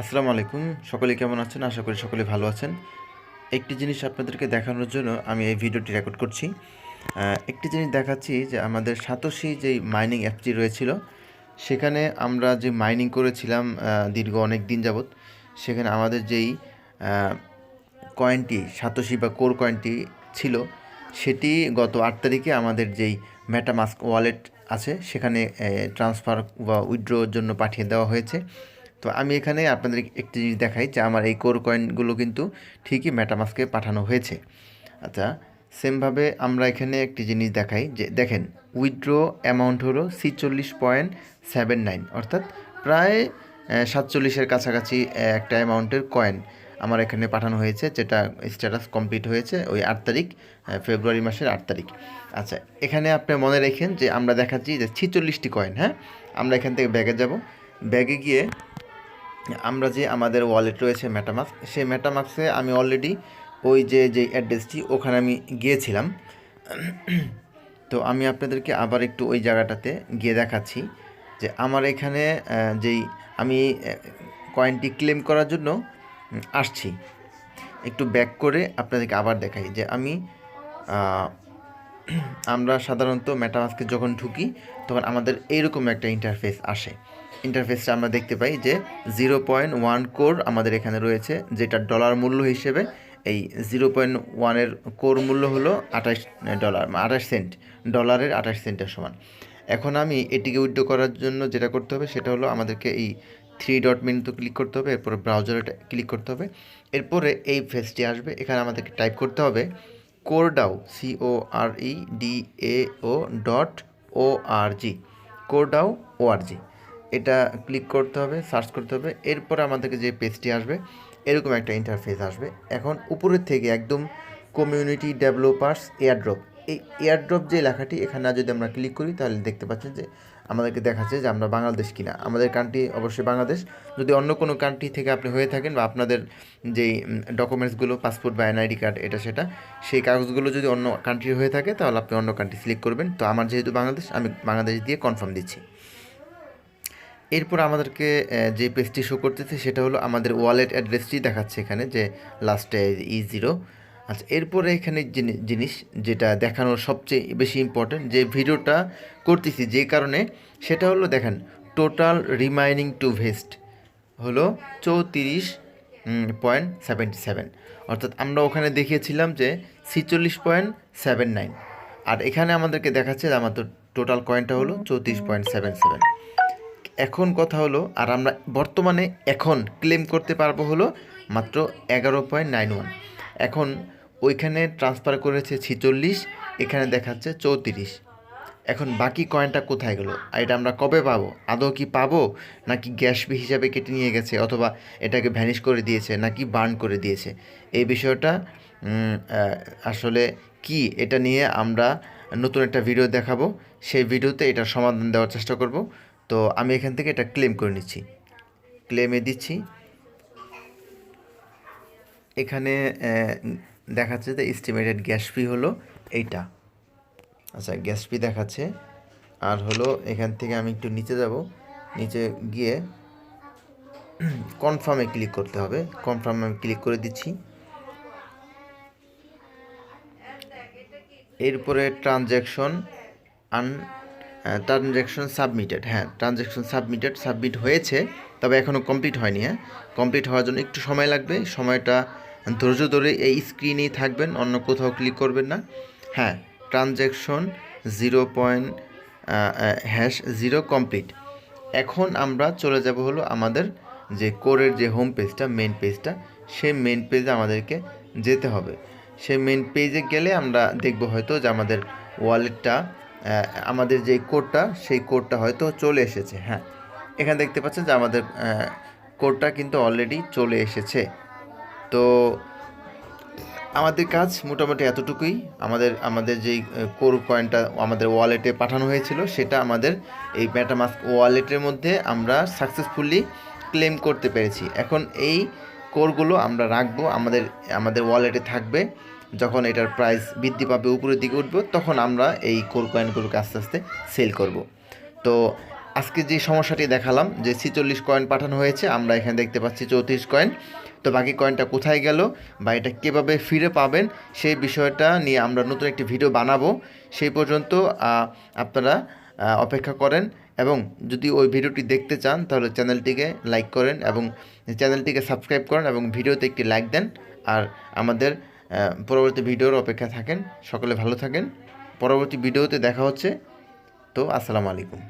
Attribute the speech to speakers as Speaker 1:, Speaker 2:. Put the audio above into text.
Speaker 1: আসসালামু আলাইকুম। সকলে কেমন আছেন? আশা করি সকলে ভালো আছেন। একটি জিনিস আপনাদেরকে দেখানোর জন্য আমি এই ভিডিওটি রেকর্ড করছি। একটি জিনিস দেখাচ্ছি যে আমাদের সাতোশি যেই মাইনিং অ্যাপটি রয়েছিল, সেখানে আমরা যে মাইনিং করেছিলাম দীর্ঘ অনেক দিন যাবৎ, সেখানে আমাদের যেই কয়েনটি সাতোশি বা কোর কয়েনটি ছিল, সেটি গত 8 তারিখে আমাদের যেই মেটামাস্ক ওয়ালেট আছে সেখানে ট্রান্সফার বা উইথড্রোর জন্য পাঠিয়ে দেওয়া হয়েছে। তো আমি এখানে আপনাদের একটি জিনিস দেখাই যে আমার এই কোর কয়েনগুলো কিন্তু ঠিকই মেটামাস্কে পাঠানো হয়েছে। আচ্ছা, সেমভাবে আমরা এখানে একটি জিনিস দেখাই যে দেখেন, উইথড্র অ্যামাউন্ট হলো 46.79, অর্থাৎ প্রায় 47-এর কাছাকাছি একটা অ্যামাউন্টের কয়েন আমার এখানে পাঠানো হয়েছে, যেটা স্ট্যাটাস কমপ্লিট হয়েছে ওই 8 তারিখ, ফেব্রুয়ারি মাসের 8 তারিখ। আচ্ছা, এখানে আপনি মনে রাখেন যে আমরা দেখাচ্ছি যে 46টি কয়েন। হ্যাঁ, আমরা এখান থেকে ব্যাগে যাব, ব্যাগে গিয়ে আমরা যে আমাদের ওয়ালেট রয়েছে মেটামাস্ক, সেই মেটামাস্কে আমি অলরেডি ওই যে অ্যাড্রেসটি ওখানে আমি গিয়েছিলাম। তো আমি আপনাদেরকে আবার একটু ওই জায়গাটাতে গিয়ে দেখাচ্ছি যে আমার এখানে যেই আমি কয়েনটি ক্লেম করার জন্য আসছি। একটু ব্যাক করে আপনাদেরকে আবার দেখাই যে আমরা সাধারণত মেটামাস্কে যখন ঢুকি তখন আমাদের এইরকম একটা ইন্টারফেস আসে। ইন্টারফেসটা আমরা দেখতে পাই যে 0.1 কোর আমাদের এখানে রয়েছে, যেটা ডলার মূল্য হিসেবে এই 0.1-এর কোর মূল্য হলো $28, 28 সেন্ট, ডলারের 28 সেন্টের সমান। এখন আমি এটিকে উইথড্র করার জন্য যেটা করতে হবে সেটা হলো আমাদেরকে এই 3 ডট মেনুতে ক্লিক করতে হবে, এরপরে ব্রাউজারে ক্লিক করতে হবে, এরপরে এই পেজটি আসবে। এখানে আমাদেরকে টাইপ করতে হবে কোরডাও, COREDAO.org, কোরডাও ORG। এটা ক্লিক করতে হবে, সার্চ করতে হবে, এরপরে আমাদেরকে যে পেজটি আসবে এরকম একটা ইন্টারফেস আসবে। এখন উপরের থেকে একদম কমিউনিটি ডেভেলপার্স এয়ারড্রপ, এই এয়ারড্রপ যে লেখাটি এখানে যদি আমরা ক্লিক করি তাহলে দেখতে পাচ্ছেন যে আমাদেরকে দেখাচ্ছে যে আমরা বাংলাদেশ কিনা। আমাদের কান্ট্রি অবশ্যই বাংলাদেশ। যদি অন্য কোনো কান্ট্রি থেকে আপনি হয়ে থাকেন বা আপনাদের যেই ডকুমেন্টসগুলো, পাসপোর্ট বা এনআইডি কার্ড, এটা সেটা, সেই কাগজগুলো যদি অন্য কান্ট্রি হয়ে থাকে তাহলে আপনি অন্য কান্ট্রি সিলেক্ট করবেন। তো আমার যেহেতু বাংলাদেশ, আমি বাংলাদেশ দিয়ে কনফার্ম দিচ্ছি। এরপর আমাদেরকে যে পেজটি শো করতেছে সেটা হলো আমাদের ওয়ালেট অ্যাড্রেসটি দেখাচ্ছে এখানে, যে লাস্টে E0। আচ্ছা, এরপরে এখানে জিনিস যেটা দেখানোর সবচেয়ে বেশি ইম্পর্টেন্ট, যে ভিডিওটা করতেছি যে কারণে, সেটা হলো দেখেন টোটাল রিমাইনিং টু ভেস্ট হলো 34.77, অর্থাৎ আমরা ওখানে দেখিয়েছিলাম যে 46.79, আর এখানে আমাদেরকে দেখাচ্ছে যে আমাদের টোটাল কয়েনটা হলো 34.77। এখন কথা হলো, আর আমরা বর্তমানে এখন ক্লেম করতে পারবো হলো মাত্র 11.91। এখন ওইখানে ট্রান্সফার করেছে 46, এখানে দেখাচ্ছে 34। এখন বাকি কয়েনটা কোথায় গেল, আর এটা আমরা কবে পাবো? আদৌ কি পাবো, নাকি গ্যাস ফি হিসাবে কেটে নিয়ে গেছে, অথবা এটাকে ভ্যানিশ করে দিয়েছে, নাকি বার্ন করে দিয়েছে? এই বিষয়টা আসলে কি, এটা নিয়ে আমরা নতুন একটা ভিডিও দেখাবো। সেই ভিডিওতে এটার সমাধান দেওয়ার চেষ্টা করব। তো আমি এখান থেকে এটা ক্লেম করে নিচ্ছি, ক্লেমে দিচ্ছি। এখানে দেখাচ্ছে যে এস্টিমেটেড গ্যাস ফি হলো এইটা। আচ্ছা, গ্যাস ফি দেখাচ্ছে। আর হলো এখান থেকে আমি একটু নিচে যাব, নিচে গিয়ে কনফার্মে ক্লিক করতে হবে। কনফার্মে আমি ক্লিক করে দিচ্ছি। এরপরে ট্রানজ্যাকশন সাবমিটেড। হ্যাঁ, ট্রানজ্যাকশন সাবমিট হয়েছে, তবে এখনও কমপ্লিট হয়নি। হ্যাঁ, কমপ্লিট হওয়ার জন্য একটু সময় লাগবে। সময়টা ধৈর্য ধরে এই স্ক্রিনেই থাকবেন, অন্য কোথাও ক্লিক করবেন না। হ্যাঁ, ট্রানজ্যাকশন 0.0 কমপ্লিট। এখন আমরা চলে যাব হলো আমাদের যে কোরের যে হোম পেজটা, মেন পেজটা, সেই মেন পেজে আমাদেরকে যেতে হবে। সেই মেন পেজে গেলে আমরা দেখব হয়তো যে আমাদের ওয়ালেটটা, আমাদের যে কোডটা, সেই কোডটা হয়তো চলে এসেছে। হ্যাঁ, এখানে দেখতে পাচ্ছেন যে আমাদের কোডটা কিন্তু অলরেডি চলে এসেছে। তো আমাদের কাজ মোটামুটি এতটুকুই। আমাদের যেই কোর কয়েনটা আমাদের ওয়ালেটে পাঠানো হয়েছিল, সেটা আমাদের এই মেটামাস্ক ওয়ালেটের মধ্যে আমরা সাকসেসফুলি ক্লেম করতে পেরেছি। এখন এই কোরগুলো আমরা রাখবো, আমাদের ওয়ালেটে থাকবে। যখন এটার প্রাইস বৃদ্ধি পাবে, উপরের দিকে উঠবে, তখন আমরা এই কোর কয়েনগুলোকে আস্তে আস্তে সেল করব। তো আজকে যে সমস্যাটি দেখালাম যে 46 কয়েন পাঠানো হয়েছে, আমরা এখানে দেখতে পাচ্ছি 34 কয়েন। তো বাকি কয়েনটা কোথায় গেল বা এটা কীভাবে ফিরে পাবেন সেই বিষয়টা নিয়ে আমরা নতুন একটি ভিডিও বানাবো। সেই পর্যন্ত আপনারা অপেক্ষা করেন, এবং যদি ওই ভিডিওটি দেখতে চান তাহলে চ্যানেলটিকে লাইক করেন এবং চ্যানেলটিকে সাবস্ক্রাইব করেন এবং ভিডিওতে একটি লাইক দেন। আর আমাদের পরবর্তী ভিডিওর অপেক্ষা থাকেন। সকলে ভালো থাকেন। পরবর্তী ভিডিওতে দেখা হচ্ছে। তো আসসালামু আলাইকুম।